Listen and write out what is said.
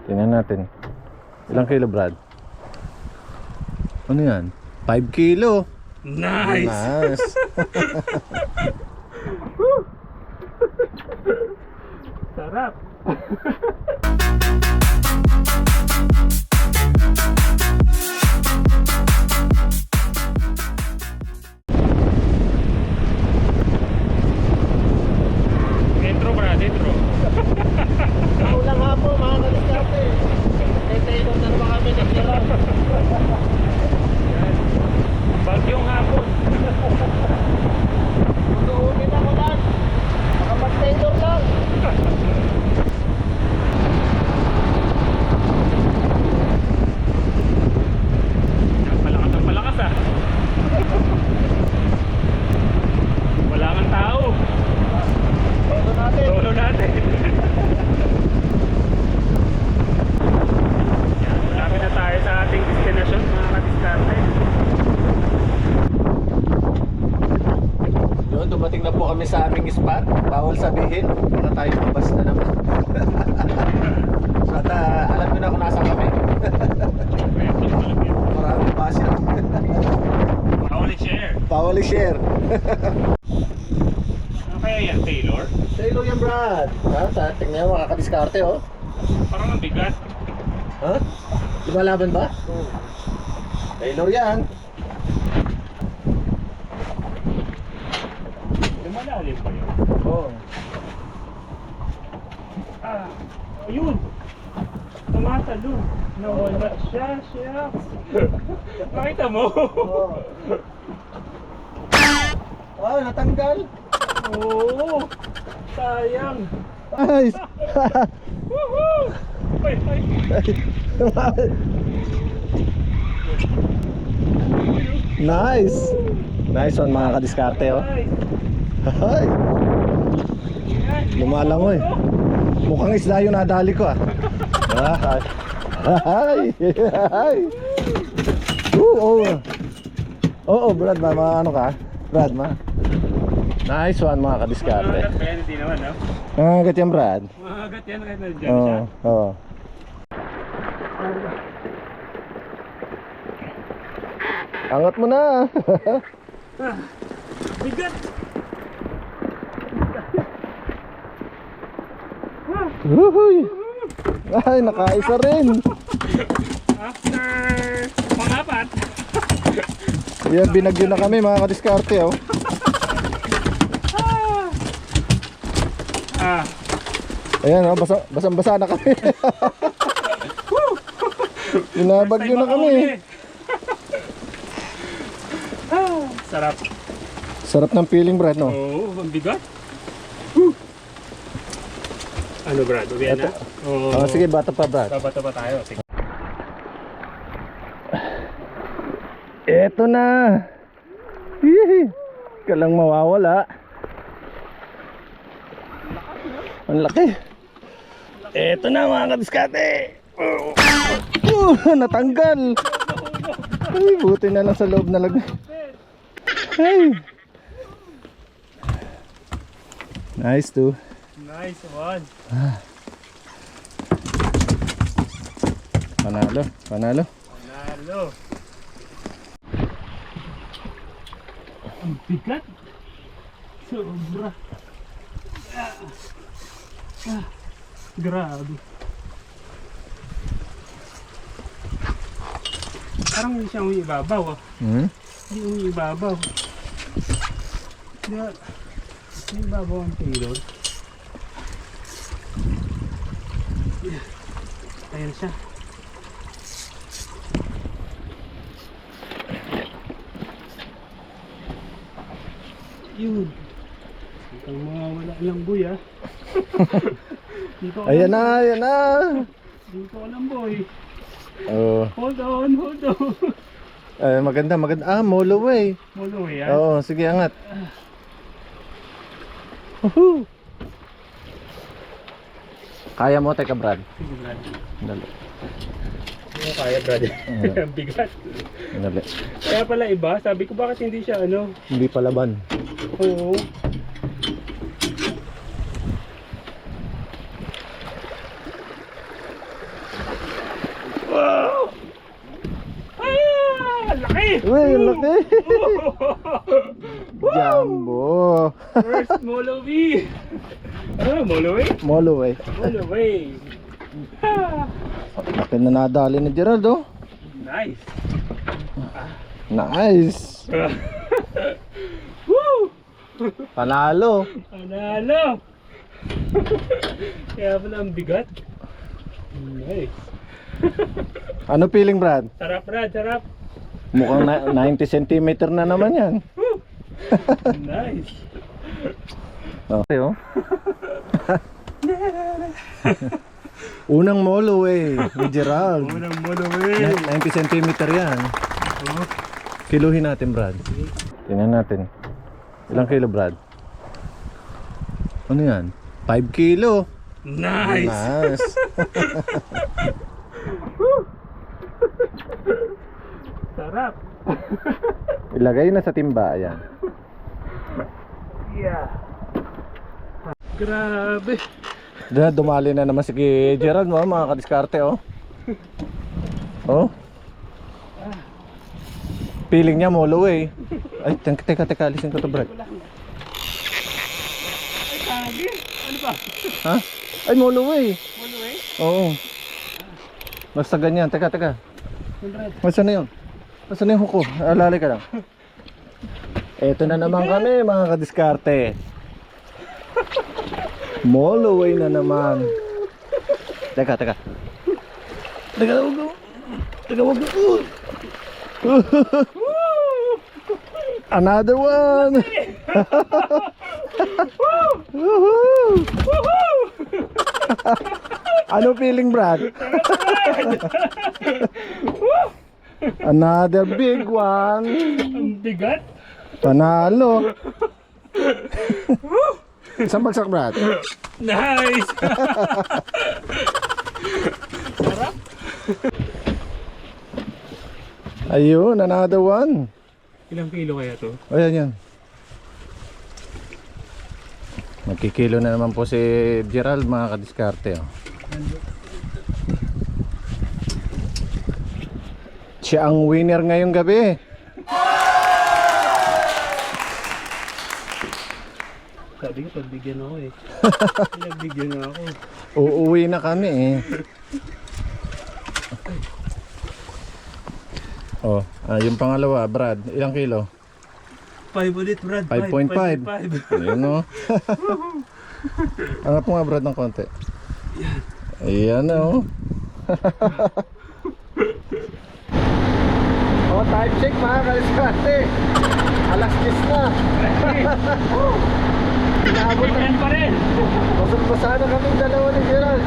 Tingnan natin. Ilang kilo, Brad? Ano yan? 5 kilo. Nice! Nice. Sarap! Intro ba? Intro. Ulang hapon mga kaliskarte. Tayo na naman kami nagsilang. Bagyong hapon. Mag-uwi na ko lang. Makapag-taylor lang. Palakas ang palakas ah. Wala kang tao. Todo natin. Solo natin. Malapit na tayo sa ating destinasyon mga kadiskarte. Yun, dumating na po kami sa aming spot. Bawal sabihin. Baka tayo mabas na naman. So, at alam nyo na kung nasa kami. Maraming passion. Bawal i-share. Bawal i-share. Ano kaya yan, Taylor? Taylor yan, Brad. Ha? Tingnan mo, makakadiskarte, oh. Parang ang bigat. Ha? Di ba laban ba? Taylor yan. Lumalalim pa yun. Oo. Ah, ayun! Tumatalon. Nawala siya, shucks. Nakita mo? Wow, natanggal. Oo! Sayang! Nice. Woohoo! Ay, ay! Nice. Nice one, mga kadiskarte, oh. Ay! Hay. Lumalangoy. Mukhang isda yung nadali ko, ah. Hay. Hay. Oo. Oo, Brad, ano ka? Brad, nice one, mga kadiskarte. Mahagat ba yan? Hindi naman, no? Nangangagat yan, Brad. Mahagat yan kahit nandiyan siya. Oo. Angat mo na. Bigat! Uhuy. Ay, nakaisa rin. After pangapat. Yan, binagyo na kami, mga kadiskarte, oh. Ah, Ayan, oh, basang-basa na kami. Binabagyo na kami. Sarap. Sarap ng feeling, Brad, no? Oo, ang bigat. Ano, Brad? Uwian na? Oo. Oh, sige, bata pa, Brad. Babato pa tayo. Sige. Eto na. Hihi. Kalang mawawala. Ang laki. Eto na, mga kadiskate. Natanggal. Ay, buti na lang sa loob na lag. Ay. Nice too. Nice one. Panalo, panalo. Panalo. Ang bigat. Sobra. Grabe. Parang hindi siya umiibabaw. Hmm? Hindi umiibabaw. Hindi umiibabaw ang Taylor. Ayan siya. Yun. Itang mga wala lang boy ah. Dito ka Ayan lang, na, ayan na. dito ka lang boy. Oh, Hold on, hold on. ay, maganda, maganda. Ah, molo way. Mulo yan. Oo, sige, angat. Woohoo! Kaya mo, teka, Brad. Sige, Brad. Dali. Hindi mo kaya, Brad. Ang bigat. Dali. Kaya pala iba, sabi ko bakit hindi siya ano. Hindi palaban. Oo. Uy, ang laki. Jumbo. First Moloway. Ano, Moloway? Moloway. Moloway. Laki na nadali ni Gerald, oh. Nice. Nice. Woo! Panalo. Panalo. Kaya pala ang bigat. Nice. Ano feeling, Brad? Sarap, Brad, sarap. Mukhang 90 cm na naman yan. Nice. Okay, oh. Unang Moloway ni Gerald. Unang Moloway. 90 cm yan. Kiluhin natin, Brad. Tingnan natin. Ilang kilo, Brad? Ano yan? 5 kilo. Nice. Nice. Sarap. Ilagay na sa timba, ayan. Yeah. Grabe. Dumali na naman si Gerald, mo, mga kadiskarte, oh. Oh. Feeling niya Moloway. Ay, teka, alisin ko to, Brad. Ay, kagi. Ano ba? Ha? Ay, Moloway. Moloway? Oo. Basta ganyan, teka. Masa na yun? Masa na yung huko? Alali ka lang. Eto na naman kami, mga kadiskarte. Moloway na naman. Teka. Wag. Another one. Woohoo! Ano feeling, Brad? Another big one. Ang bigat. Panalo. Isang bagsak, Brad. Nice. Ayun, another one. Ilang kilo kaya to? Ayan yan. Magkikilo na naman po si Gerald, mga kadiskarte, oh. Siya ang winner ngayong gabi. Sabi ko, pagbigyan ako eh. Pinagbigyan na ako. Uuwi na kami, eh. Oh, yung pangalawa, Brad, ilang kilo? 5 ulit, Brad. 5.5. Ayun, oh. Angat mo nga, Brad, ng konti. Ayan, oh. Oh, time check, mga kaliskate. Alas 10 na. Inaabot pa rin. Basag-basa na kaming dalawa ni Gerald.